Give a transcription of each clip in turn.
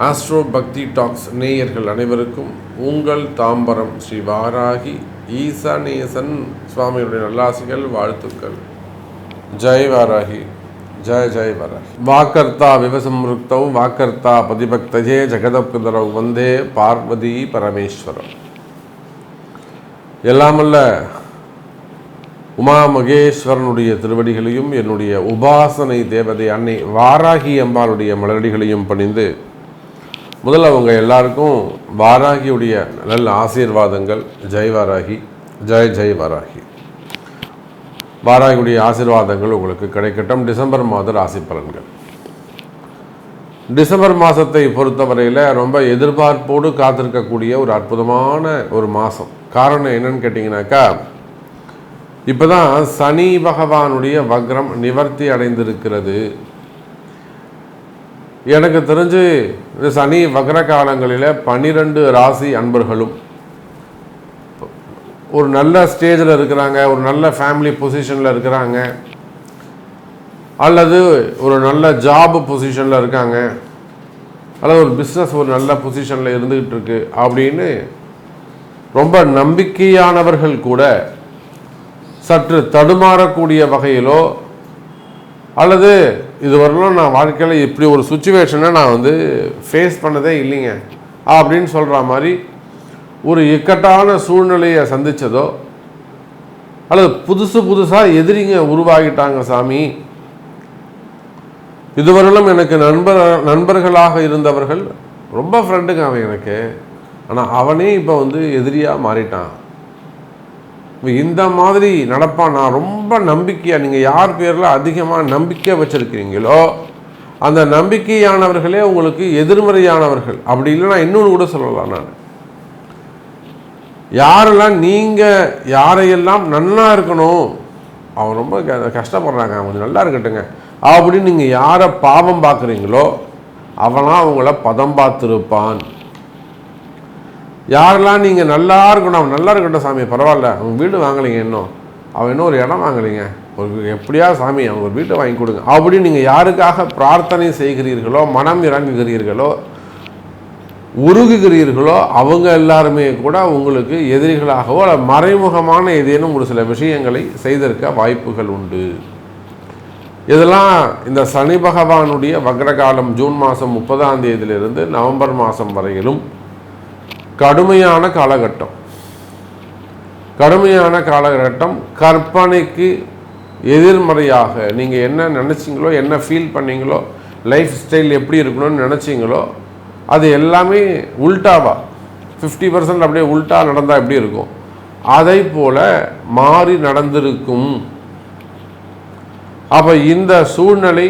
Astro பக்தி tax நேயர்கள் அனைவருக்கும் உங்கள் தாம்பரம் ஸ்ரீ வாராகி ஈசானேசன் சுவாமியுடைய நல்லாசிகள் வாழ்த்துக்கள். ஜெய் வாராகி, ஜெய் ஜெய் வாராகி. வாக்கர்த்தா விவசம்ருக்தௌ வாக்கர்த்தா பதிபக்தஜே ஜெகதப்கதரவ் வந்தே பார்வதி பரமேஸ்வரம். எல்லாமல்ல உமா மகேஸ்வரனுடைய திருவடிகளையும் என்னுடைய உபாசனை தேவதை அன்னை வாராகி அம்பாளுடைய மலரடிகளையும் பணிந்து முதல்ல அவங்க எல்லாருக்கும் வாராகியுடைய நல்ல ஆசீர்வாதங்கள். ஜெய் வாராகி, ஜெய் ஜெய் வாராகி. வாராகியுடைய ஆசீர்வாதங்கள் உங்களுக்கு கிடைக்கட்டும். டிசம்பர் மாத ராசி பலன்கள். டிசம்பர் மாதத்தை பொறுத்தவரையில் ரொம்ப எதிர்பார்ப்போடு காத்திருக்கக்கூடிய ஒரு அற்புதமான ஒரு மாதம். காரணம் என்னன்னு கேட்டிங்கனாக்கா, இப்போ தான் சனி பகவானுடைய வக்ரம் நிவர்த்தி அடைந்திருக்கிறது. எனக்கு தெரிஞ்சு இந்த சனி வக்ர காலங்களில் 12 ராசி அன்பர்களும் ஒரு நல்ல ஸ்டேஜில் இருக்கிறாங்க, ஒரு நல்ல ஃபேமிலி பொசிஷனில் இருக்கிறாங்க, அல்லது ஒரு நல்ல ஜாப் பொசிஷனில் இருக்காங்க, அல்லது ஒரு பிஸ்னஸ் ஒரு நல்ல பொசிஷனில் இருந்துக்கிட்டு இருக்கு அப்படின்னு ரொம்ப நம்பிக்கையானவர்கள் கூட சற்று தடுமாறக்கூடிய வகையிலோ அல்லது இதுவரையிலும் நான் வாழ்க்கையில் இப்படி ஒரு சுச்சுவேஷனை நான் ஃபேஸ் பண்ணதே இல்லைங்க அப்படின்னு சொல்கிற மாதிரி ஒரு இக்கட்டான சூழ்நிலையை சந்தித்ததோ, அல்லது புதுசாக எதிரிங்க உருவாகிட்டாங்க சாமி, இதுவரையிலும் எனக்கு நண்பர்களாக இருந்தவர்கள் ரொம்ப ஃப்ரெண்டுங்க அவன் எனக்கு, ஆனால் அவனே இப்போ எதிரியாக மாறிட்டான், இந்த மாதிரி நடப்பான், நான் ரொம்ப நம்பிக்கையாக, நீங்கள் யார் பேரில் அதிகமாக நம்பிக்கை வச்சுருக்கிறீங்களோ அந்த நம்பிக்கையானவர்களே உங்களுக்கு எதிர்மறையானவர்கள். அப்படி இல்லைன்னா இன்னொன்று கூட சொல்லலாம், நான் யாரெல்லாம் நீங்கள் யாரையெல்லாம் நன்னா இருக்கணும், அவன் ரொம்ப கஷ்டப்படுறாங்க, அவங்க நல்லா இருக்கட்டுங்க அப்படின்னு நீங்கள் யாரை பாவம் பார்க்குறீங்களோ அவனா அவங்கள பதம் பார்த்துருப்பான். யாரெல்லாம் நீங்கள் நல்லா இருக்கணும், அவன் நல்லா இருக்கட்டும் சாமி பரவாயில்ல, அவங்க வீடு வாங்கலைங்க, அவன் இன்னும் ஒரு இடம் வாங்கலைங்க, ஒரு எப்படியா சாமி அவங்க ஒரு வீட்டை வாங்கி கொடுங்க அப்படின்னு நீங்கள் யாருக்காக பிரார்த்தனை செய்கிறீர்களோ, மனம் இறங்குகிறீர்களோ, உருகுகிறீர்களோ அவங்க எல்லாருமே கூட உங்களுக்கு எதிரிகளாகவோ மறைமுகமான ஏதேனும் ஒரு சில விஷயங்களை செய்திருக்க வாய்ப்புகள் உண்டு. இதெல்லாம் இந்த சனி பகவானுடைய வக்ரகாலம் ஜூன் மாதம் 30ஆம் தேதியிலிருந்து நவம்பர் மாதம் வரையிலும் கடுமையான காலகட்டம். கற்பனைக்கு எதிர்மறையாக நீங்கள் என்ன நினச்சிங்களோ, என்ன ஃபீல் பண்ணீங்களோ, லைஃப் ஸ்டைல் எப்படி இருக்கணும்னு நினச்சிங்களோ அது எல்லாமே உல்டாவா 50% அப்படியே உல்டா நடந்தால் எப்படி இருக்கும் அதை போல் மாறி நடந்திருக்கும். அப்போ இந்த சூழ்நிலை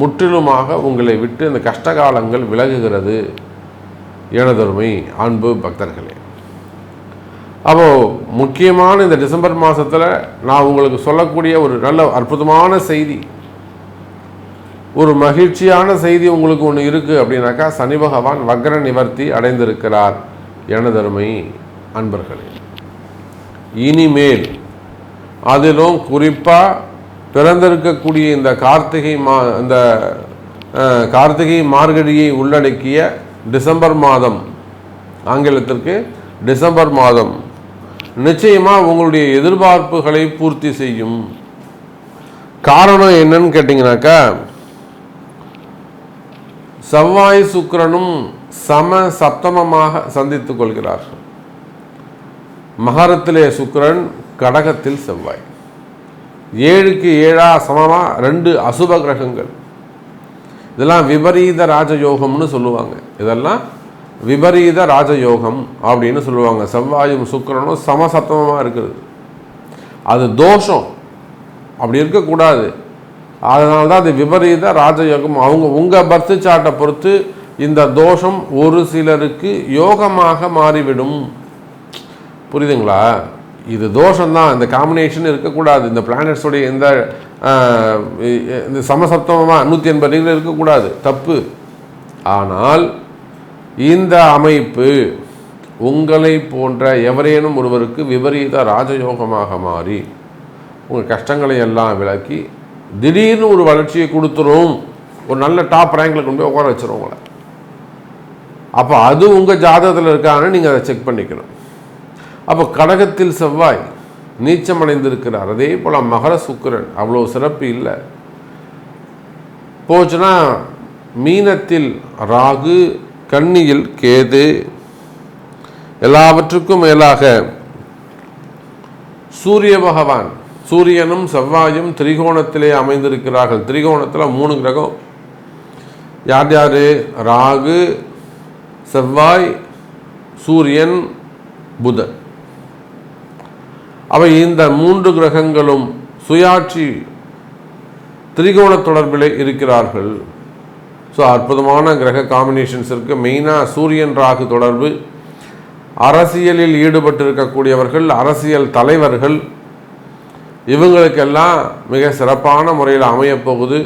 முற்றிலுமாக உங்களை விட்டு இந்த கஷ்டகாலங்கள் விலகுகிறது எனதருமை அன்பு பக்தர்களே. அப்போது முக்கியமான இந்த டிசம்பர் மாதத்தில் நான் உங்களுக்கு சொல்லக்கூடிய ஒரு நல்ல அற்புதமான செய்தி, ஒரு மகிழ்ச்சியான செய்தி உங்களுக்கு ஒன்று இருக்குது அப்படின்னாக்கா, சனி பகவான் வக்ர நிவர்த்தி அடைந்திருக்கிறார் எனதருமை அன்பர்களே. இனிமேல் அதிலும் குறிப்பாக பிறந்திருக்கக்கூடிய இந்த கார்த்திகை மார்கழியை உள்ளடக்கிய டிசம்பர் மாதம், ஆங்கிலத்திற்கு டிசம்பர் மாதம் நிச்சயமாக உங்களுடைய எதிர்பார்ப்புகளை பூர்த்தி செய்யும். காரணம் என்னன்னு கேட்டிங்கனாக்கா, செவ்வாய் சுக்கிரனும் சப்தமமாக சந்தித்துக் கொள்கிறார்கள். மகரத்திலே சுக்கிரன், கடகத்தில் செவ்வாய், 7க்கு 7 சமமாக 2 அசுப கிரகங்கள். இதெல்லாம் விபரீத ராஜயோகம்னு சொல்லுவாங்க. இதெல்லாம் விபரீத ராஜயோகம் அப்படின்னு சொல்லுவாங்க. செவ்வாயும் சுக்கிரனும் சமசப்தமமாக இருக்குது, அது தோஷம், அப்படி இருக்கக்கூடாது. அதனால தான் அது விபரீத ராஜயோகம். உங்கள் பர்த் சார்ட்டை பொறுத்து இந்த தோஷம் ஒரு சிலருக்கு யோகமாக மாறிவிடும். புரியுதுங்களா? இது தோஷம்தான், இந்த காம்பினேஷன் இருக்கக்கூடாது. இந்த பிளானட்ஸோடைய இந்த சமசப்தமாக 180 டிகிரி இருக்கக்கூடாது, தப்பு. ஆனால் இந்த அமைப்பு உங்களை போன்ற எவரேனும் ஒருவருக்கு விபரீத ராஜயோகமாக மாறி உங்கள் கஷ்டங்களை எல்லாம் விளக்கி திடீர்னு ஒரு வளர்ச்சியை கொடுத்துரும். ஒரு நல்ல டாப் ரேங்கில் கொண்டு போய் உட்கார வச்சிரும் உங்களை. அப்போ அது உங்கள் ஜாதகத்தில் இருக்கான்னு நீங்கள் அதை செக் பண்ணிக்கணும். அப்போ கடகத்தில் செவ்வாய் நீச்சம் அடைந்திருக்கிறார். அதே போல் மகர சுக்கிரன் அவ்வளோ சிறப்பு இல்லை. போச்சுன்னா மீனத்தில் ராகு, கன்னியில் கேது, எல்லாவற்றுக்கும் மேலாக சூரிய பகவான், சூரியனும் செவ்வாயும் திரிகோணத்திலே அமைந்திருக்கிறார்கள். திரிகோணத்தில் 3 கிரகம். யார் யார்? ராகு, செவ்வாய், சூரியன், புதன். அவை இந்த 3 கிரகங்களும் சுயாட்சி திரிகோண தொடர்பில் இருக்கிறார்கள். ஸோ அற்புதமான கிரக காம்பினேஷன்ஸ் இருக்குது. மெயினாக சூரியன் ராகு தொடர்பு. அரசியலில் ஈடுபட்டிருக்கக்கூடியவர்கள், அரசியல் தலைவர்கள், இவங்களுக்கெல்லாம் மிக சிறப்பான முறையில் அமையப்போகுது.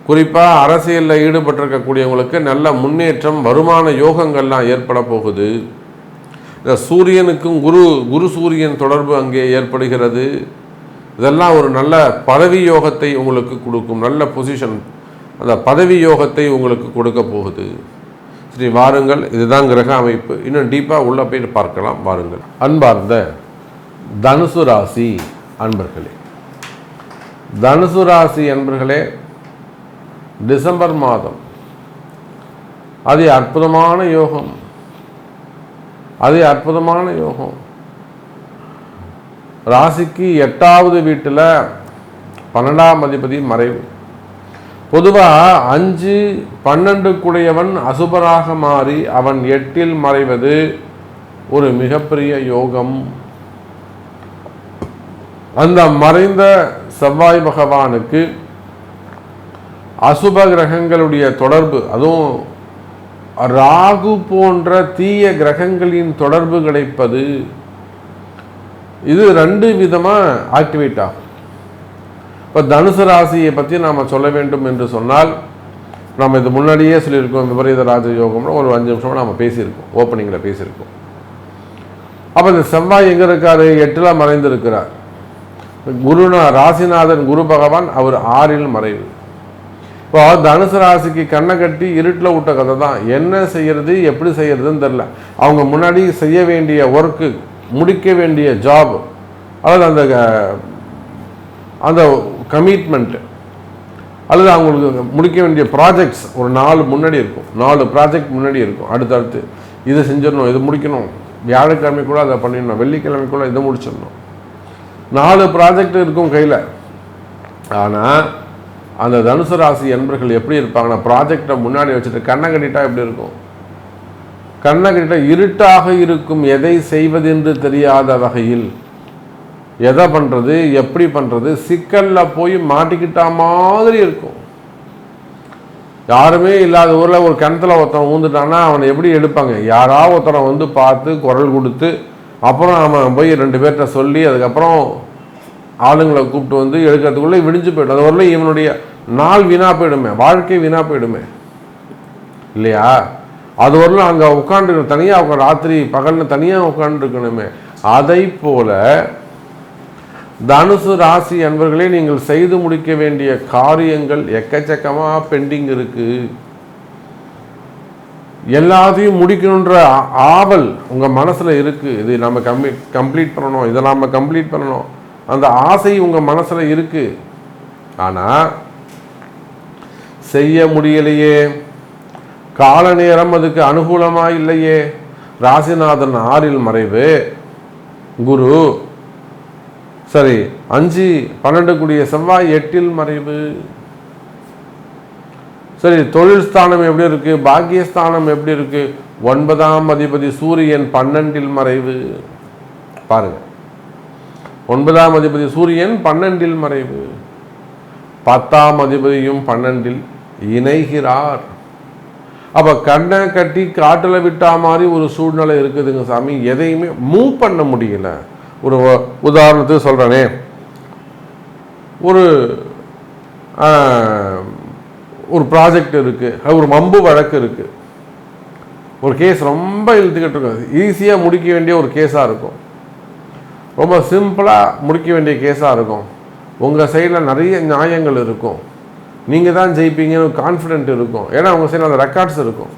குறிப்பாக அரசியலில் ஈடுபட்டிருக்கக்கூடியவங்களுக்கு நல்ல முன்னேற்றம், வருமான யோகங்கள்லாம் ஏற்பட போகுது. இந்த சூரியனுக்கும் குரு சூரியன் தொடர்பு அங்கே ஏற்படுகிறது. இதெல்லாம் ஒரு நல்ல பதவி யோகத்தை உங்களுக்கு கொடுக்கும். நல்ல பொசிஷன், அந்த பதவி யோகத்தை உங்களுக்கு கொடுக்க போகுது. சரி, வாருங்கள். இதுதான் கிரக அமைப்பு. இன்னும் டீப்பாக உள்ளே போயிட்டு பார்க்கலாம். வாருங்கள். அன்பார்ந்த தனுசு ராசி அன்பர்களே, தனுசு ராசி அன்பர்களே, டிசம்பர் மாதம் அது அற்புதமான யோகம். அது அற்புதமான யோகம். ராசிக்கு 8வது வீட்டில் 12ஆம் அதிபதி மறைவு. பொதுவாக 5, 12 அசுபராக மாறி அவன் 8இல் மறைவது ஒரு மிகப்பெரிய யோகம். அந்த மறைந்த செவ்வாய் பகவானுக்கு அசுப கிரகங்களுடைய தொடர்பு, அதுவும் ராகு போன்ற தீய கிரகங்களின் தொடர்பு கிடைப்பது, இது 2 விதமாக ஆக்டிவேட் ஆகும். இப்போ தனுசு ராசியை பற்றி நாம் சொல்ல வேண்டும் என்று சொன்னால், நம்ம இது முன்னாடியே சொல்லியிருக்கோம். விபரீத ராஜயோகம்னு ஒரு 5 நிமிஷமாக நம்ம பேசியிருக்கோம், ஓப்பனிங்கில் பேசியிருக்கோம். அப்போ இந்த செவ்வாய் எங்கே இருக்கார்? 8இல் மறைந்திருக்கிறார். ராசிநாதன் குரு பகவான் அவர் 6இல் மறைவு. இப்போ தனுசு ராசிக்கு கண்ணை கட்டி இருட்டில் விட்ட கதை தான். என்ன செய்யறது, எப்படி செய்யறதுன்னு தெரில. அவங்க முன்னாடி செய்ய வேண்டிய ஒர்க்கு, முடிக்க வேண்டிய ஜாப், அதாவது அந்த கமிட்மெண்ட், அல்லது அவங்களுக்கு முடிக்க வேண்டிய ப்ராஜெக்ட்ஸ் ஒரு 4 முன்னாடி இருக்கும். 4 ப்ராஜெக்ட் முன்னாடி இருக்கும். அடுத்தடுத்து இதை செஞ்சிடணும், இது முடிக்கணும், வியாழக்கிழமை கூட அதை பண்ணிடணும், வெள்ளிக்கிழமை கூட இதை முடிச்சிடணும். 4 ப்ராஜெக்ட் இருக்கும் கையில். ஆனால் அந்த தனுசு ராசி என்பர்கள் எப்படி இருப்பாங்கன்னா, ப்ராஜெக்டை முன்னாடி வச்சுட்டு கண்ணை கட்டிட்டா எப்படி இருக்கும்? கண்ணை கட்டிட்டா இருட்டாக இருக்கும். எதை செய்வது என்று தெரியாத வகையில் எதை பண்ணுறது, எப்படி பண்ணுறது, சிக்கலில் போய் மாட்டிக்கிட்டா மாதிரி இருக்கும். யாருமே இல்லாத ஊரில் ஒரு கிணத்துல ஒருத்தன் ஊந்துட்டான்னா அவனை எப்படி எடுப்பாங்க? யாராவது ஒருத்தனை வந்து பார்த்து குரல் கொடுத்து, அப்புறம் அவன் போய் 2 பேர்கிட்ட சொல்லி, அதுக்கப்புறம் ஆளுங்களை கூப்பிட்டு வந்து எடுக்கிறதுக்குள்ளே விடிஞ்சு போய்டும். அது வரல இவனுடைய நாள் வீணாக போயிடுமே, வாழ்க்கை வீணாக போயிடுமே இல்லையா? அது வரலாம் அங்கே உட்காந்துருக்கணும், தனியாக உட்காந்து ராத்திரி பகல்னு தனியாக உட்காந்துருக்கணுமே. அதை போல தனுசு ராசி அன்பர்களே, நீங்கள் செய்து முடிக்க வேண்டிய காரியங்கள் எக்கச்சக்கமாக பெண்டிங் இருக்கு. எல்லாத்தையும் முடிக்கணுன்ற ஆவல் உங்கள் மனசில் இருக்குது. இது நம்ம கம்ப்ளீட் பண்ணணும், இதை நம்ம கம்ப்ளீட் பண்ணணும், அந்த ஆசை உங்கள் மனசில் இருக்குது. ஆனால் செய்ய முடியலையே, கால நேரம் அதுக்கு அனுகூலமாக இல்லையே. ராசிநாதன் 6இல் மறைவு, குரு சரி 5, 12 கூடிய செவ்வாய் 8இல் மறைவு. சரி, தொழில் ஸ்தானம் எப்படி இருக்கு, பாக்கியஸ்தானம் எப்படி இருக்கு? 9ஆம் அதிபதி சூரியன் 12இல் மறைவு. பாருங்க, 9ஆம் அதிபதி சூரியன் 12இல் மறைவு. 10ஆம் அதிபதியும் 12இல் இணைகிறார். அப்ப கண்ணை கட்டி காட்டுல விட்டா மாதிரி ஒரு சூழ்நிலை இருக்குதுங்க சாமி. எதையுமே மூவ் பண்ண முடியல. ஒரு உதாரணத்துக்கு சொல்றேனே, ஒரு ப்ராஜெக்ட் இருக்கு, ஒரு வம்பு வழக்கு இருக்கு, ஒரு கேஸ் ரொம்ப இழுத்துக்கிட்டு இருக்கு. ஈஸியாக முடிக்க வேண்டிய ஒரு கேஸாக இருக்கும், ரொம்ப சிம்பிளாக முடிக்க வேண்டிய கேஸாக இருக்கும். உங்கள் சைடில் நிறைய நியாயங்கள் இருக்கும், நீங்கள் தான் ஜெயிப்பீங்கன்னு கான்ஃபிடென்ட் இருக்கும். ஏன்னா உங்கள் சைடில் அந்த ரெக்கார்ட்ஸ் இருக்கும்.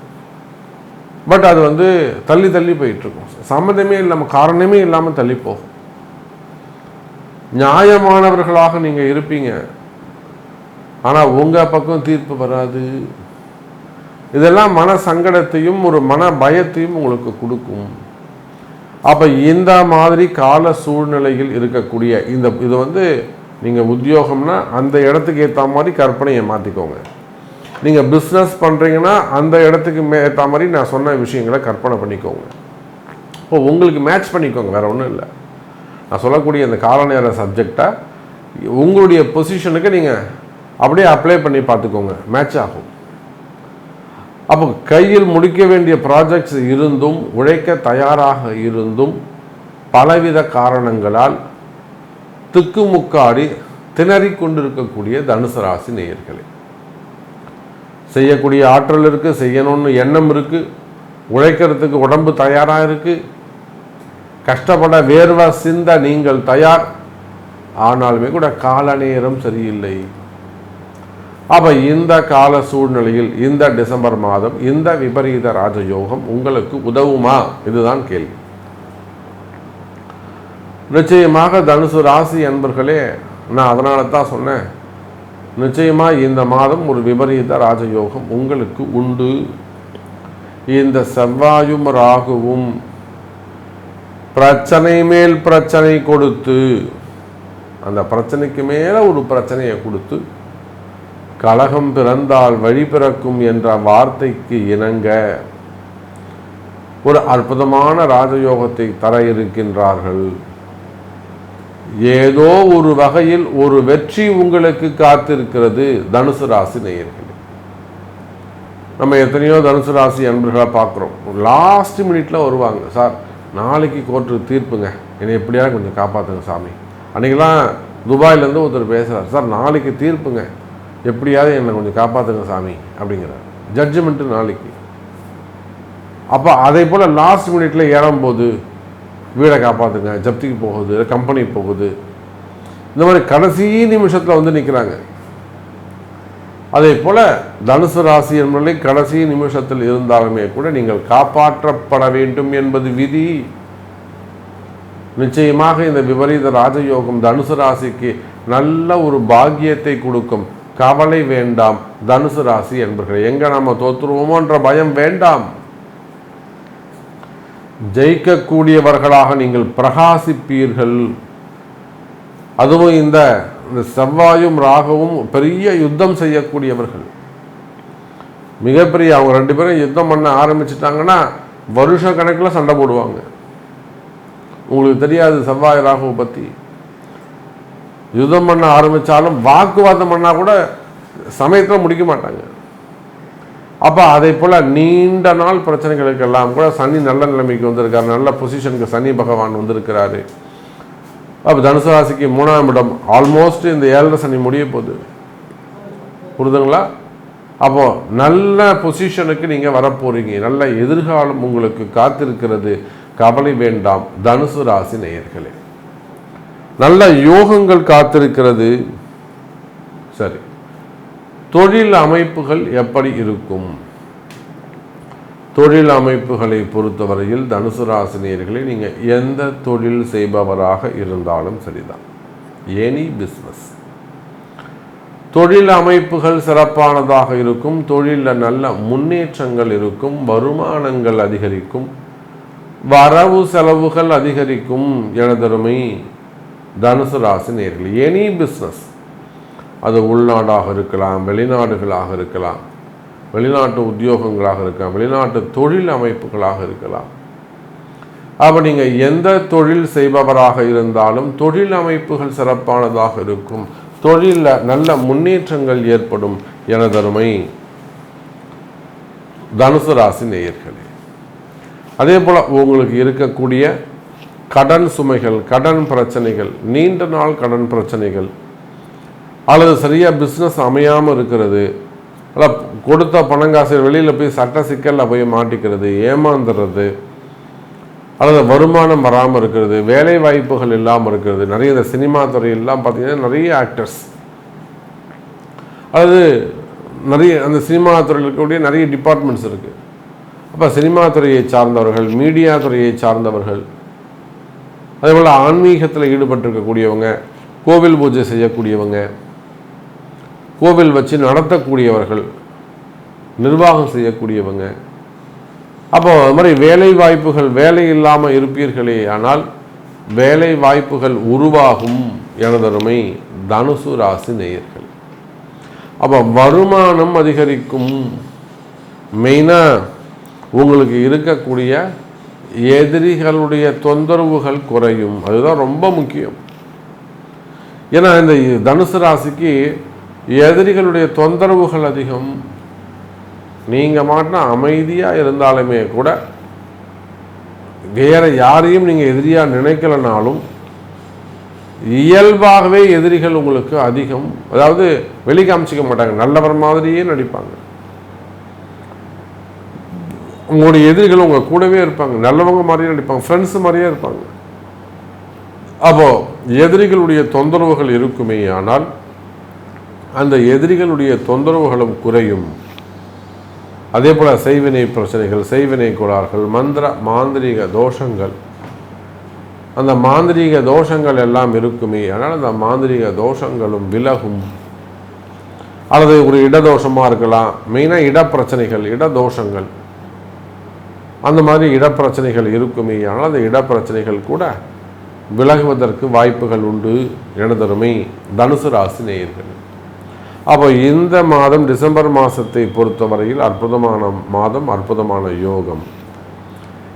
பட் அது வந்து தள்ளி தள்ளி போயிட்டுருக்கும். சம்மந்தமே இல்லாமல் காரணமே இல்லாமல் தள்ளி போகும். நியாயமானவர்களாக நீங்கள் இருப்பீங்க, ஆனால் உங்கள் பக்கம் தீர்ப்பு வராது. இதெல்லாம் மன சங்கடத்தையும் ஒரு மன பயத்தையும் உங்களுக்கு கொடுக்கும். அப்போ இந்த மாதிரி கால சூழ்நிலையில் இருக்கக்கூடிய இது வந்து நீங்கள் உத்தியோகம்னா அந்த இடத்துக்கு ஏற்ற மாதிரி கற்பனையை மாற்றிக்கோங்க. நீங்கள் பிஸ்னஸ் பண்ணுறீங்கன்னா அந்த இடத்துக்கு ஏற்ற மாதிரி நான் சொன்ன விஷயங்களை கற்பனை பண்ணிக்கோங்க. இப்போ உங்களுக்கு மேட்ச் பண்ணிக்கோங்க, வேறு ஒன்றும் இல்லை. நான் சொல்லக்கூடிய இந்த கால நேர சப்ஜெக்டை உங்களுடைய பொசிஷனுக்கு நீங்கள் அப்படியே அப்ளை பண்ணி பார்த்துக்கோங்க, மேட்ச் ஆகும். அப்போ கையில் முடிக்க வேண்டிய ப்ராஜெக்ட்ஸ் இருந்தும் உழைக்க தயாராக இருந்தும் பலவித காரணங்களால் திக்குமுக்காடி திணறி கொண்டிருக்கக்கூடிய தனுசு ராசி நேயர்களே, செய்யக்கூடிய ஆற்றல் இருக்குது, செய்யணும்னு எண்ணம் இருக்குது, உழைக்கிறதுக்கு உடம்பு தயாராக இருக்குது, கஷ்டப்பட வேர்வை சிந்த நீங்கள் தயார். ஆனாலுமே கூட கால நேரம் சரியில்லை. அப்போ இந்த கால சூழ்நிலையில் இந்த டிசம்பர் மாதம் இந்த விபரீத ராஜயோகம் உங்களுக்கு உதவுமா? இதுதான் கேள்வி. நிச்சயமாக தனுசு ராசி அன்பர்களே, நான் அதனால தான் சொன்னேன், நிச்சயமாக இந்த மாதம் ஒரு விபரீத ராஜயோகம் உங்களுக்கு உண்டு. இந்த செவ்வாயும் ராகுவும் பிரச்சனை மேல் பிரச்சனை கொடுத்து, அந்த பிரச்சனைக்கு மேலே ஒரு பிரச்சனையை கொடுத்து, கலகம் பிறந்தால் வழி பிறக்கும் என்ற வார்த்தைக்கு இணங்க ஒரு அற்புதமான ராஜயோகத்தை தர இருக்கின்றார்கள். ஏதோ ஒரு வகையில் ஒரு வெற்றி உங்களுக்கு காத்திருக்கிறது தனுசு ராசி நேயர்களே. நம்ம எத்தனையோ தனுசு ராசி அன்பர்களை பார்க்குறோம், லாஸ்ட் மினிட்ல வருவாங்க, சார் நாளைக்கு கோர்ட்டு தீர்ப்புங்க, என்னை எப்படியாவது கொஞ்சம் காப்பாற்றுங்க சாமி. அன்றைக்கெல்லாம் துபாயிலேருந்து ஒருத்தர் பேசுகிறார், சார் நாளைக்கு தீர்ப்புங்க, எப்படியாவது என்னை கொஞ்சம் காப்பாற்றுங்க சாமி அப்படிங்கிறார். ஜட்ஜ்மெண்ட்டு நாளைக்கு. அப்போ அதே போல் லாஸ்ட் மினிட்ல ஏறும்போது வீடை காப்பாற்றுங்க, ஜப்திக்கு போகுது, கம்பெனி போகுது, இந்த மாதிரி கடைசி நிமிஷத்தில் வந்து நிற்கிறாங்க. அதே போல் தனுசு ராசி என்பதை கடைசி நிமிஷத்தில் இருந்தாலுமே கூட நீங்கள் காப்பாற்றப்பட வேண்டும் என்பது விதி. நிச்சயமாக இந்த விபரீத ராஜயோகம் தனுசு ராசிக்கு நல்ல ஒரு பாக்கியத்தை கொடுக்கும். கவலை வேண்டாம் தனுசு ராசி என்பர்களே. எங்க நம்ம தோற்றுருவோமோன்ற பயம் வேண்டாம். ஜெயிக்கக்கூடியவர்களாக நீங்கள் பிரகாசிப்பீர்கள். அதுவும் இந்த செவ்வாயும் ராகவும் பெரிய யுத்தம் செய்யக்கூடியவர்கள், மிகப்பெரிய, அவங்க ரெண்டு பேரும் யுத்தம் பண்ண ஆரம்பிச்சிட்டாங்கன்னா வருஷ கணக்கில் சண்டை போடுவாங்க. உங்களுக்கு தெரியாது செவ்வாய் ராகுவை பற்றி. யுத்தம் பண்ண ஆரம்பித்தாலும் வாக்குவாதம் பண்ணால் கூட சமயத்தில் முடிக்க மாட்டாங்க. அப்போ அதே போல் நீண்ட நாள் பிரச்சனைகளுக்கெல்லாம் கூட சனி நல்ல நிலைமைக்கு வந்திருக்காரு, நல்ல பொசிஷனுக்கு சனி பகவான் வந்திருக்கிறாரு. அப்போ தனுசு ராசிக்கு 3ஆம் இடம் ஆல்மோஸ்ட் இந்த 7 சனி முடிய போகுது, புரிதுங்களா? அப்போது நல்ல பொசிஷனுக்கு நீங்கள் வரப்போகிறீங்க, நல்ல எதிர்காலம் உங்களுக்கு காத்திருக்கிறது. கவலை வேண்டாம் தனுசு ராசி நேயர்களே, நல்ல யோகங்கள் காத்திருக்கிறது. சரி, தொழில் அமைப்புகள் எப்படி இருக்கும்? தொழில் அமைப்புகளை பொறுத்தவரையில் தனுசு ராசி நேயர்களே, நீங்கள் எந்த தொழில் செய்பவராக இருந்தாலும் சரிதான், எனி பிஸ்னஸ், தொழில் அமைப்புகள் சிறப்பானதாக இருக்கும். தொழிலில் நல்ல முன்னேற்றங்கள் இருக்கும், வருமானங்கள் அதிகரிக்கும், வரவு செலவுகள் அதிகரிக்கும். எனதருமை தனுசு ராசி நேயர்களே, எனி பிஸ்னஸ், அது உள்நாடாக இருக்கலாம், வெளிநாடுகளாக இருக்கலாம், வெளிநாட்டு உத்தியோகங்களாக இருக்கலாம், வெளிநாட்டு தொழில் அமைப்புகளாக இருக்கலாம். அப்போ நீங்கள் எந்த தொழில் செய்பவராக இருந்தாலும் தொழில் அமைப்புகள் சிறப்பானதாக இருக்கும், தொழிலில் நல்ல முன்னேற்றங்கள் ஏற்படும். எனதருமை தனுசு ராசி நேயர்களே, அதே போல் உங்களுக்கு இருக்கக்கூடிய கடன் சுமைகள், கடன் பிரச்சனைகள், நீண்ட நாள் கடன் பிரச்சனைகள், அல்லது சரியாக பிஸ்னஸ் அமையாமல் இருக்கிறது, அல்ல கொடுத்த பணங்காசு வெளியில் போய் சட்ட சிக்கலில் போய் மாட்டிக்கிறது, ஏமாந்துடுறது, அல்லது வருமானம் வராமல் இருக்கிறது, வேலை வாய்ப்புகள் இல்லாமல் இருக்கிறது. நிறைய இந்த சினிமா துறையெல்லாம் பார்த்தீங்கன்னா நிறைய ஆக்டர்ஸ், அல்லது நிறைய அந்த சினிமா துறையில் இருக்கக்கூடிய நிறைய டிபார்ட்மெண்ட்ஸ் இருக்குது. அப்போ சினிமா துறையை சார்ந்தவர்கள், மீடியா துறையை சார்ந்தவர்கள், அதேபோல் ஆன்மீகத்தில் ஈடுபட்டிருக்கக்கூடியவங்க, கோவில் பூஜை செய்யக்கூடியவங்க, கோவில் வச்சு நடத்தக்கூடியவர்கள், நிர்வாகம் செய்யக்கூடியவங்க, அப்போ அது மாதிரி வேலை வாய்ப்புகள், வேலை இல்லாமல் இருப்பீர்களே ஆனால் வேலை வாய்ப்புகள் உருவாகும் எனதருமை தனுசு ராசி நேயர்கள். அப்போ வருமானம் அதிகரிக்கும். மெயினாக உங்களுக்கு இருக்கக்கூடிய எதிரிகளுடைய தொந்தரவுகள் குறையும். அதுதான் ரொம்ப முக்கியம். ஏன்னா இந்த தனுசு ராசிக்கு எதிரிகளுடைய தொந்தரவுகள் அதிகம். நீங்கள் மாட்டினா அமைதியாக இருந்தாலுமே கூட வேற யாரையும் நீங்கள் எதிரியாக நினைக்கலனாலும் இயல்பாகவே எதிரிகள் உங்களுக்கு அதிகம். அதாவது வெளிக்காமிச்சிக்க மாட்டாங்க, நல்லவர் மாதிரியே நடிப்பாங்க. உங்களுடைய எதிரிகள் உங்கள் கூடவே இருப்பாங்க, நல்லவங்க மாதிரியே நடிப்பாங்க, ஃப்ரெண்ட்ஸ் மாதிரியே இருப்பாங்க. அப்போ எதிரிகளுடைய தொந்தரவுகள் இருக்குமே ஆனால் அந்த எதிரிகளுடைய தொந்தரவுகளும் குறையும். அதே போல் செய்வினை பிரச்சனைகள், செய்வினை கோளாறுகள், மாந்திரீக தோஷங்கள், அந்த மாந்திரீக தோஷங்கள் எல்லாம் இருக்குமே ஆனால் அந்த மாந்திரீக தோஷங்களும் விலகும். அல்லது ஒரு இடதோஷமாக இருக்கலாம். மெயினாக இடப்பிரச்சனைகள், இடதோஷங்கள், அந்த மாதிரி இடப்பிரச்சனைகள் இருக்குமே ஆனால் அந்த இடப்பிரச்சனைகள் கூட விலகுவதற்கு வாய்ப்புகள் உண்டு எனதருமை தனுசு ராசி நேயர்கள். அப்போ இந்த மாதம் டிசம்பர் மாதத்தை பொறுத்தவரையில் அற்புதமான மாதம், அற்புதமான யோகம்.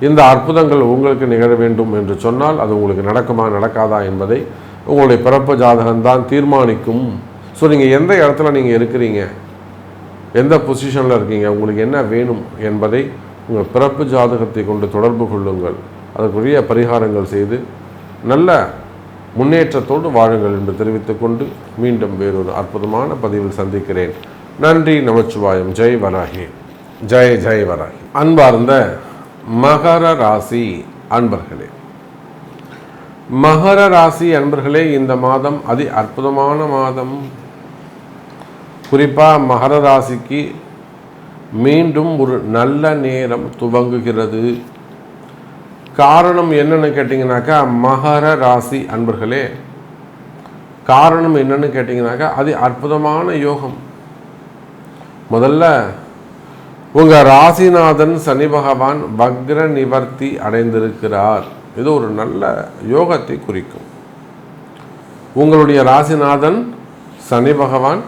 இந்த அற்புதங்கள் உங்களுக்கு நிகழ வேண்டும் என்று சொன்னால் அது உங்களுக்கு நடக்குமா நடக்காதா என்பதை உங்களுடைய பிறப்பு ஜாதகம்தான் தீர்மானிக்கும். ஸோ நீங்கள் எந்த இடத்துல நீங்கள் இருக்கிறீங்க, எந்த பொசிஷனில் இருக்கீங்க, உங்களுக்கு என்ன வேணும் என்பதை உங்கள் பிறப்பு ஜாதகத்தை கொண்டு தொடர்பு கொள்ளுங்கள். அதற்குரிய பரிகாரங்கள் செய்து நல்ல முன்னேற்றத்தோடு வாழுங்கள் என்று தெரிவித்துக்கொண்டு மீண்டும் வேறொரு அற்புதமான பதிவில் சந்திக்கிறேன். நன்றி, நமச்சிவாயம். ஜெய் வராகி, ஜெய் ஜெய் வராகி. அன்பார்ந்த மகர ராசி அன்பர்களே, மகர ராசி அன்பர்களே, இந்த மாதம் அதி அற்புதமான மாதம். குறிப்பாக மகர ராசிக்கு மீண்டும் ஒரு நல்ல நேரம் துவங்குகிறது. காரணம் என்னன்னு கேட்டிங்கனாக்கா, மகர ராசி அன்பர்களே, காரணம் என்னன்னு கேட்டிங்கனாக்கா அது அற்புதமான யோகம். முதல்ல உங்கள் ராசிநாதன் சனி பகவான் வக்ர நிவர்த்தி அடைந்திருக்கிறார். இது ஒரு நல்ல யோகத்தை குறிக்கும். உங்களுடைய ராசிநாதன் சனி பகவான்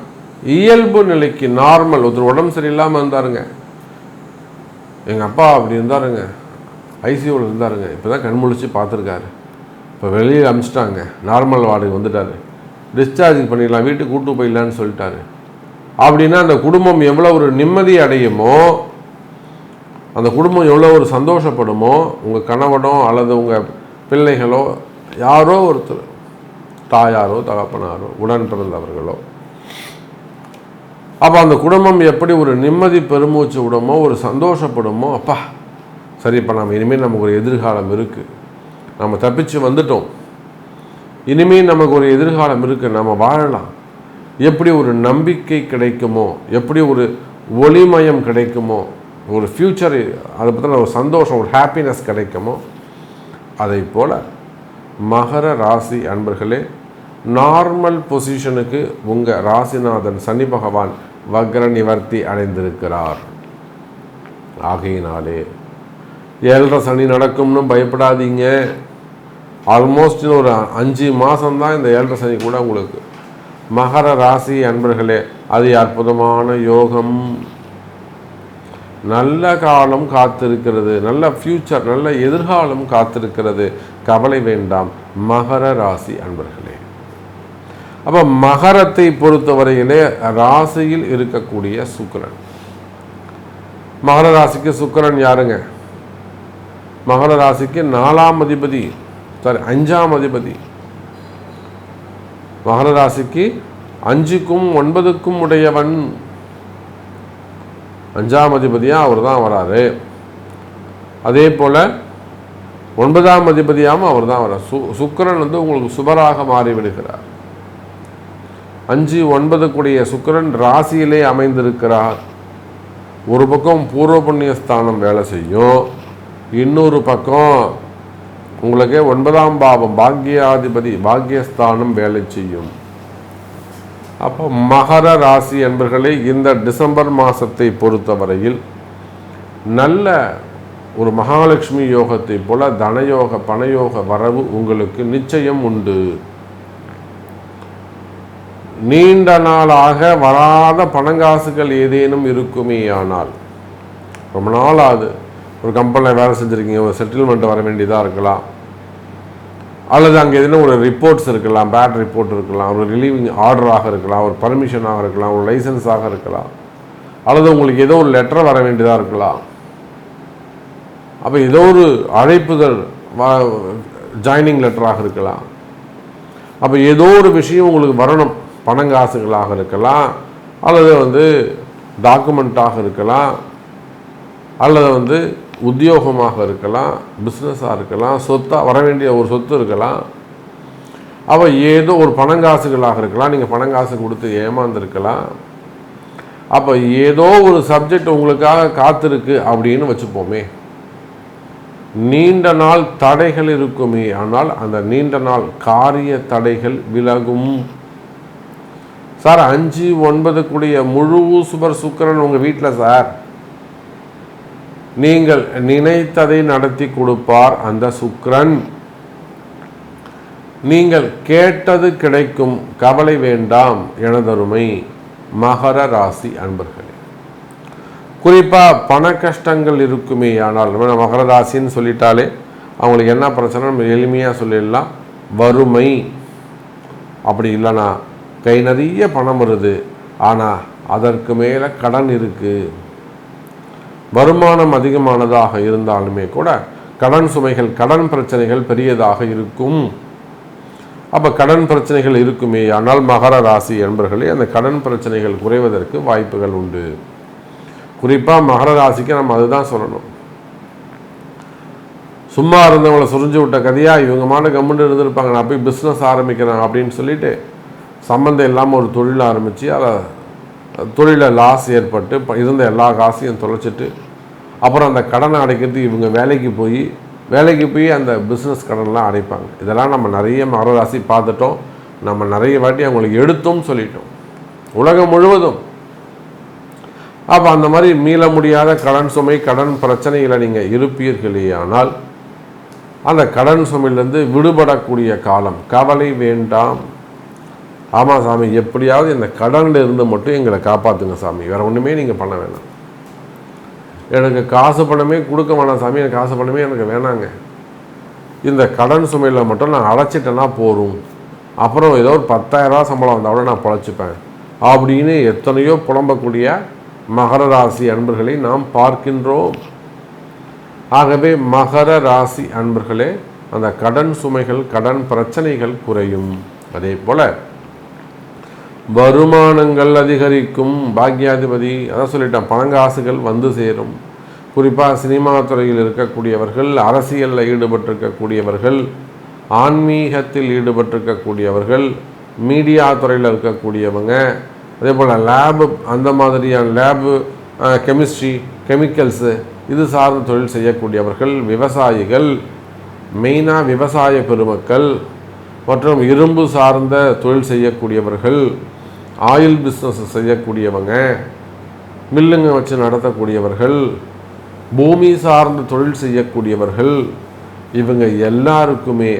இயல்பு நிலைக்கு, நார்மல், ஒரு உடம்பு சரியில்லாமல் இருந்தாருங்க, எங்கள் அப்பா அப்படி இருந்தாருங்க, ஐசியூவில் இருந்தாருங்க, இப்போ தான் கண்முழிச்சு பார்த்துருக்காரு, இப்போ வெளியில் அனுப்பிச்சிட்டாங்க, நார்மல் வார்டுக்கு வந்துட்டார், டிஸ்சார்ஜ் பண்ணிடலாம், வீட்டுக்கு கூட்டு போயிடலான்னு சொல்லிட்டாரு அப்படின்னா அந்த குடும்பம் எவ்வளோ ஒரு நிம்மதி அடையுமோ, அந்த குடும்பம் எவ்வளோ ஒரு சந்தோஷப்படுமோ, உங்கள் கணவனோ அல்லது உங்கள் பிள்ளைகளோ யாரோ ஒருத்தர், தாயாரோ தகப்பனாரோ உடன் பிறந்தவர்களோ, அப்போ அந்த குடும்பம் எப்படி ஒரு நிம்மதி பெருமூச்சு விடுமோ, ஒரு சந்தோஷப்படுமோ, அப்பா சரி, இப்போ நம்ம இனிமேல் நமக்கு ஒரு எதிர்காலம் இருக்குது, நம்ம தப்பிச்சு வந்துட்டோம், இனிமேல் நமக்கு ஒரு எதிர்காலம் இருக்குது, நம்ம வாழலாம், எப்படி ஒரு நம்பிக்கை கிடைக்குமோ, எப்படி ஒரு ஒளிமயம் கிடைக்குமோ, ஒரு ஃப்யூச்சர், அதை பற்றின ஒரு சந்தோஷம், ஒரு ஹாப்பினஸ் கிடைக்குமோ, அதை போல் மகர ராசி அன்பர்களே, நார்மல் பொசிஷனுக்கு உங்கள் ராசிநாதன் சனி பகவான் வக்ர நிவர்த்தி அடைந்திருக்கிறார். ஆகையினாலே 7.5 சனி நடக்கும்னு பயப்படாதீங்க. ஆல்மோஸ்ட் ஒரு 5 மாதம்தான் இந்த 7.5 சனி கூட உங்களுக்கு. மகர ராசி அன்பர்களே, அது அற்புதமான யோகம், நல்ல காலம் காத்திருக்கிறது, நல்ல ஃப்யூச்சர், நல்ல எதிர்காலம் காத்திருக்கிறது. கவலை வேண்டாம் மகர ராசி அன்பர்களே. அப்போ மகரத்தை பொறுத்தவரையிலே ராசியில் இருக்கக்கூடிய சுக்கிரன், மகர ராசிக்கு சுக்கிரன் யாருங்க? மகர ராசிக்கு 4ஆம் அதிபதி, 5ஆம் அதிபதி. மகர ராசிக்கு 5க்கும் 9க்கும் உடையவன், 5ஆம் அதிபதியாக அவர் தான் வராரு. அதே போல் 9ஆம் அதிபதியாகவும் அவர் தான் வரார். சுக்கிரன் உங்களுக்கு சுபராக மாறிவிடுகிறார். 5, 9 கூடிய சுக்கிரன் ராசியிலே அமைந்திருக்கிறார். ஒரு பக்கம் பூர்வ புண்ணிய ஸ்தானம் வேலை செய்யும், இன்னொரு பக்கம் உங்களுக்கு 9ஆம் பாவம் பாக்யாதிபதி பாக்யஸ்தானம் வேலை செய்யும். அப்போ மகர ராசி என்பர்களே, இந்த டிசம்பர் மாதத்தை பொறுத்தவரையில் நல்ல ஒரு மகாலட்சுமி யோகத்தை போல தனயோக பணயோக வரவு உங்களுக்கு நிச்சயம் உண்டு. நீண்ட நாளாக வராத பணங்காசுகள் ஏதேனும் இருக்குமே ஆனால், ரொம்ப நாள் ஆகுது, ஒரு கம்பெனியில் வேலை செஞ்சுருக்கீங்க, ஒரு செட்டில்மெண்ட் வர வேண்டியதாக இருக்கலாம், அல்லது அங்கே எதுனா ஒரு ரிப்போர்ட்ஸ் இருக்கலாம், பேட் ரிப்போர்ட் இருக்கலாம், ஒரு ரிலீவிங் ஆர்டராக இருக்கலாம், ஒரு பர்மிஷனாக இருக்கலாம், ஒரு லைசன்ஸாக இருக்கலாம், அல்லது உங்களுக்கு ஏதோ ஒரு லெட்டர் வர வேண்டியதாக இருக்கலாம். அப்போ ஏதோ ஒரு அழைப்புதல் ஜாயினிங் லெட்டராக இருக்கலாம். அப்போ ஏதோ ஒரு விஷயம் உங்களுக்கு வரணும், பணங்காசுகளாக இருக்கலாம், அல்லது டாக்குமெண்ட்டாக இருக்கலாம், அல்லது உத்தியோகமாக இருக்கலாம், பிஸ்னஸாக இருக்கலாம், சொத்தாக வர வேண்டிய ஒரு சொத்து இருக்கலாம். அப்போ ஏதோ ஒரு பணங்காசுகளாக இருக்கலாம், நீங்கள் பணங்காசு கொடுத்து ஏமாந்துருக்கலாம். அப்போ ஏதோ ஒரு சப்ஜெக்ட் உங்களுக்காக காத்திருக்கு அப்படின்னு வச்சுப்போமே. நீண்ட நாள் தடைகள் இருக்குமே, ஆனால் அந்த நீண்ட நாள் காரிய தடைகள் விலகும். சார் 5-9 கூடிய முழு சுபர் சுக்கிரன் உங்கள் வீட்டில் சார், நீங்கள் நினைத்ததை நடத்தி கொடுப்பார் அந்த சுக்கிரன். நீங்கள் கேட்டது கிடைக்கும், கவலை வேண்டாம் எனதருமை மகர ராசி அன்பர்களே. குறிப்பாக பண கஷ்டங்கள் இருக்குமே ஆனால், மகர ராசின்னு சொல்லிட்டாலே அவங்களுக்கு என்ன பிரச்சனை நம்ம எளிமையாக சொல்லிடலாம், வறுமை. அப்படி இல்லைனா கை நிறைய பணம் வருது, ஆனால் அதற்கு மேலே கடன் இருக்குது. வருமானம் அதிகமானதாக இருந்தாலுமே கூட கடன் சுமைகள், கடன் பிரச்சனைகள் பெரியதாக இருக்கும். அப்போ கடன் பிரச்சனைகள் இருக்குமே ஆனால் மகர ராசி என்பர்களே, அந்த கடன் பிரச்சனைகள் குறைவதற்கு வாய்ப்புகள் உண்டு. குறிப்பாக மகர ராசிக்கு நம்ம அதுதான் சொல்லணும். சும்மா இருந்தவங்களை சுரிஞ்சு விட்ட கதையாக இவங்க மாட்ட கம்முன்னு இருந்திருப்பாங்க, நான் போய் பிஸ்னஸ் ஆரம்பிக்கிறேன் அப்படின்னு சொல்லிட்டு சம்மந்தம் இல்லாமல் ஒரு தொழில் ஆரம்பித்து அதை தொழிலில் லாஸ் ஏற்பட்டு இருந்த எல்லா காசையும் தொலைச்சிட்டு அப்புறம் அந்த கடனை அடைக்கிறதுக்கு இவங்க வேலைக்கு போய் அந்த பிஸ்னஸ் கடன்லாம் அடைப்பாங்க. இதெல்லாம் நம்ம நிறைய மகர ராசி பார்த்துட்டோம், நம்ம நிறைய வாட்டி அவங்களுக்கு எடுத்தோம் சொல்லிட்டோம், உலகம் முழுவதும். அப்போ அந்த மாதிரி மீள முடியாத கடன் சுமை, கடன் பிரச்சனைகளை நீங்கள் இருப்பீர்களே ஆனால் அந்த கடன் சுமையிலேருந்து விடுபடக்கூடிய காலம். கவலை வேண்டாம். ஆமாம் சாமி, எப்படியாவது இந்த கடனில் இருந்து மட்டும் எங்களை காப்பாற்றுங்க சாமி, வேறு ஒன்றுமே நீங்கள் பண்ண வேணாம், எனக்கு காசு பணமே கொடுக்க வேணாம் சாமி, எனக்கு காசு பணமே எனக்கு வேணாங்க, இந்த கடன் சுமையில் மட்டும் நான் அடைச்சிட்டேன்னா போகும், அப்புறம் ஏதோ ஒரு 10,000 ரூபா சம்பளம் வந்தால் கூட நான் பொழைச்சிப்பேன் அப்படின்னு எத்தனையோ புலம்பக்கூடிய மகர ராசி அன்பர்களை நாம் பார்க்கின்றோம். ஆகவே மகர ராசி அன்பர்களே, அந்த கடன் சுமைகள், கடன் பிரச்சனைகள் குறையும். அதே போல் வருமானங்கள் அதிகரிக்கும். பாக்யாதிபதி அதான் சொல்லிட்டேன், பணங்காசுகள் வந்து சேரும். குறிப்பாக சினிமா துறையில் இருக்கக்கூடியவர்கள், அரசியலில் ஈடுபட்டிருக்கக்கூடியவர்கள், ஆன்மீகத்தில் ஈடுபட்டிருக்கக்கூடியவர்கள், மீடியா துறையில் இருக்கக்கூடியவங்க, அதே போல் லேபு, அந்த மாதிரியான லேபு, கெமிஸ்ட்ரி, கெமிக்கல்ஸு, இது சார்ந்த தொழில் செய்யக்கூடியவர்கள், விவசாயிகள், மெயினாக விவசாய பெருமக்கள், மற்றும் இரும்பு சார்ந்த தொழில் செய்யக்கூடியவர்கள், ஆயில் பிஸ்னஸ் செய்யக்கூடியவங்க, மில்லுங்க வச்சு நடத்தக்கூடியவர்கள், பூமி சார்ந்த தொழில் செய்யக்கூடியவர்கள், இவங்க எல்லாருக்குமே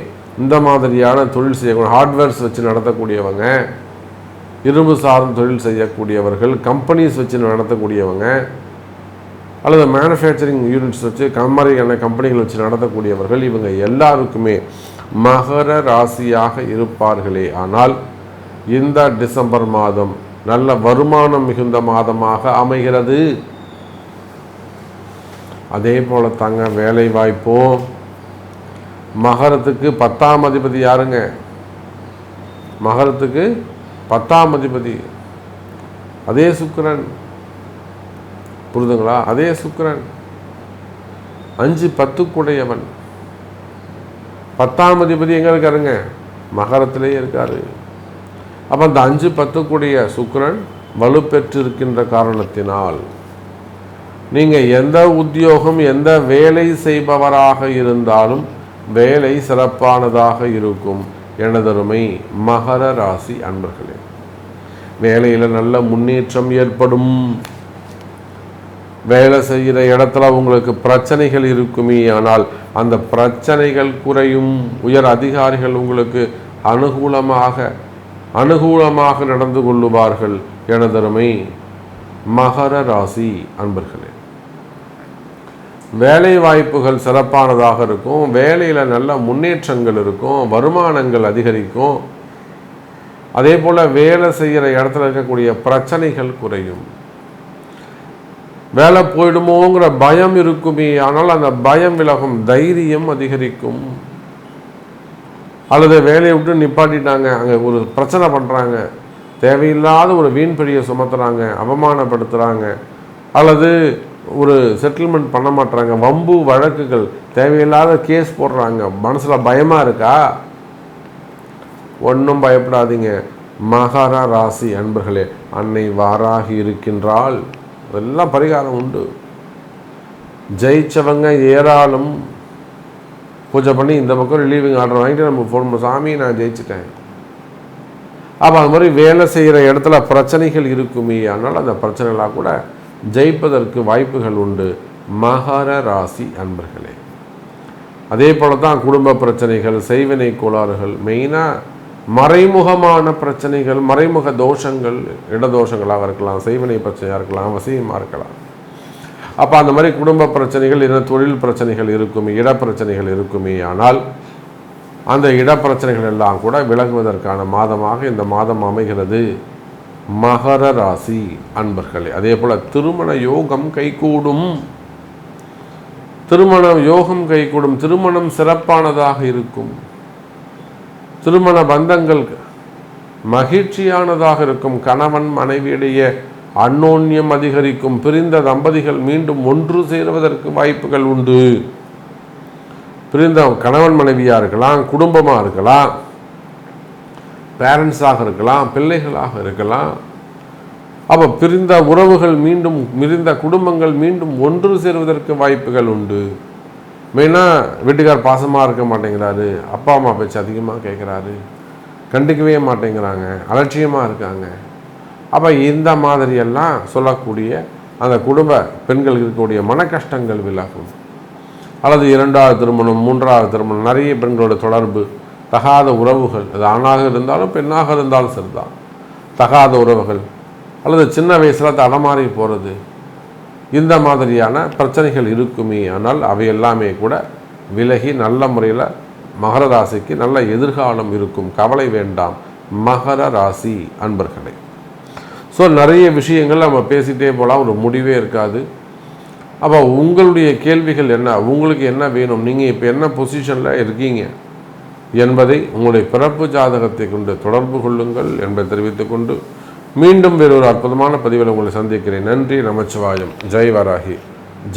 இந்த மாதிரியான தொழில் செய்யக்கூடிய, ஹார்ட்வேர்ஸ் வச்சு நடத்தக்கூடியவங்க, இரும்பு சார்ந்த தொழில் செய்யக்கூடியவர்கள், கம்பெனிஸ் வச்சு நடத்தக்கூடியவங்க, அல்லது மேனுஃபேக்சரிங் யூனிட்ஸ் வச்சு கம்பெனிகள் வச்சு நடத்தக்கூடியவர்கள், இவங்க எல்லாருக்குமே மகர ராசியாக இருப்பார்களே. ஆனால் இந்த டிசம்பர் மாதம் நல்ல வருமானம் மிகுந்த மாதமாக அமைகிறது. அதே போல தாங்க வேலை வாய்ப்பும். மகரத்துக்கு 10ஆம் அதிபதி யாருங்க? மகரத்துக்கு 10ஆம் அதிபதி அதே சுக்கிரன். புரிதுங்களா? அதே சுக்கிரன் 5-10 10ஆம் அதிபதி எங்கே இருக்காருங்க? மகரத்திலேயே இருக்காரு. அப்போ அந்த 5-10 சுக்கிரன் வலுப்பெற்றிருக்கின்ற காரணத்தினால் நீங்கள் எந்த உத்தியோகம் எந்த வேலை செய்பவராக இருந்தாலும் வேலை சிறப்பானதாக இருக்கும். எனதருமை மகர ராசி அன்பர்களே, வேலையில் நல்ல முன்னேற்றம் ஏற்படும். வேலை செய்கிற இடத்துல உங்களுக்கு பிரச்சனைகள் இருக்குமே, ஆனால் அந்த பிரச்சனைகள் குறையும். உயர் அதிகாரிகள் உங்களுக்கு அனுகூலமாக நடந்து கொள்ளுவார்கள். எனதருமை மகர ராசி அன்பர்களே, வேலை வாய்ப்புகள் சிறப்பானதாக இருக்கும். வேலையில் நல்ல முன்னேற்றங்கள் இருக்கும். வருமானங்கள் அதிகரிக்கும். அதே போல் வேலை செய்கிற இடத்துல இருக்கக்கூடிய பிரச்சனைகள் குறையும். வேலை போயிடுமோங்கிற பயம் இருக்குமே, ஆனால் அந்த பயம் விலகும். தைரியம் அதிகரிக்கும். அல்லது வேலையை விட்டு நிப்பாட்டிட்டாங்க, அங்கே ஒரு பிரச்சனை பண்ணுறாங்க, தேவையில்லாத ஒரு வீண் பழியை சுமத்துறாங்க, அவமானப்படுத்துகிறாங்க, அல்லது ஒரு செட்டில்மெண்ட் பண்ண மாட்டுறாங்க, வம்பு வழக்குகள், தேவையில்லாத கேஸ் போடுறாங்க, மனசில் பயமாக இருக்கா? ஒன்றும் பயப்படாதீங்க மகர ராசி அன்பர்களே. அன்னை வாராகி இருக்கின்றாள். அதெல்லாம் பரிகாரம் உண்டு. ஜெயிச்சவங்க ஏராளம். பூஜை பண்ணி இந்த பக்கம் ரிலீவிங் ஆர்டர் வாங்கிட்டு நம்ம ஃபோன் சாமி நான் ஜெயிச்சிட்டேன். அப்போ அது மாதிரி வேலை செய்கிற இடத்துல பிரச்சனைகள் இருக்குமே, அதனால் அந்த பிரச்சனைகளாக கூட ஜெயிப்பதற்கு வாய்ப்புகள் உண்டு மகர ராசி அன்பர்களே. அதே போல தான் குடும்ப பிரச்சனைகள், செய்வினை கோளாறுகள், மெயினாக மறைமுகமான பிரச்சனைகள், மறைமுக தோஷங்கள், இடதோஷங்களாக இருக்கலாம், செய்வினை பிரச்சனையாக இருக்கலாம், அவசியமாக இருக்கலாம். அப்போ அந்த மாதிரி குடும்ப பிரச்சனைகள், தொழில் பிரச்சனைகள் இருக்குமே, இடப்பிரச்சனைகள் இருக்குமே, ஆனால் அந்த இடப்பிரச்சனைகள் எல்லாம் கூட விலகுவதற்கான மாதமாக இந்த மாதம் அமைகிறது மகர ராசி அன்பர்களே. அதே போல் திருமண யோகம் கைகூடும். திருமணம் சிறப்பானதாக இருக்கும். திருமண பந்தங்கள் மகிழ்ச்சியானதாக இருக்கும். கணவன் மனைவியிடையே அந்யோன்யம் அதிகரிக்கும். பிரிந்த தம்பதிகள் மீண்டும் ஒன்று சேருவதற்கு வாய்ப்புகள் உண்டு. பிரிந்த கணவன் மனைவியாக இருக்கலாம், குடும்பமாக இருக்கலாம், பேரண்ட்ஸாக இருக்கலாம், பிள்ளைகளாக இருக்கலாம். அப்போ பிரிந்த உறவுகள் மீண்டும், பிரிந்த குடும்பங்கள் மீண்டும் ஒன்று சேருவதற்கு வாய்ப்புகள் உண்டு. மெயினாக வீட்டுக்கார் பாசமாக இருக்க மாட்டேங்கிறாரு, அப்பா அம்மா பேச்சு அதிகமாக கேட்குறாரு, கண்டுக்கவே மாட்டேங்கிறாங்க, அலட்சியமாக இருக்காங்க. அப்போ இந்த மாதிரியெல்லாம் சொல்லக்கூடிய அந்த குடும்ப பெண்களுக்கு இருக்கக்கூடிய மன கஷ்டங்கள் விலகும். அல்லது 2வது திருமணம், 3வது திருமணம், நிறைய பெண்களோட தொடர்பு, தகாத உறவுகள், அது ஆணாக இருந்தாலும் பெண்ணாக இருந்தாலும் சரிதான், தகாத உறவுகள், அல்லது சின்ன வயசில் தடமாறி போகிறது, இந்த மாதிரியான பிரச்சனைகள் இருக்குமே, ஆனால் அவை எல்லாமே கூட விலகி நல்ல முறையில் மகர ராசிக்கு நல்ல எதிர்காலம் இருக்கும். கவலை வேண்டாம் மகர ராசி அன்பர்களே. ஸோ நிறைய விஷயங்கள் நம்ம பேசிகிட்டே போகலாம், ஒரு முடிவே இருக்காது. அப்போ உங்களுடைய கேள்விகள் என்ன, உங்களுக்கு என்ன வேணும், நீங்கள் இப்போ என்ன பொசிஷனில் இருக்கீங்க என்பதை உங்களுடைய பிறப்பு ஜாதகத்தை கொண்டு தொடர்பு கொள்ளுங்கள் என்பதை தெரிவித்துக்கொண்டு மீண்டும் வேறொரு அற்புதமான பதிவில் உங்களை சந்திக்கிறேன். நன்றி, நமச்சிவாயம். ஜெய் வராகி,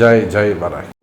ஜெய் ஜெய் வராகி.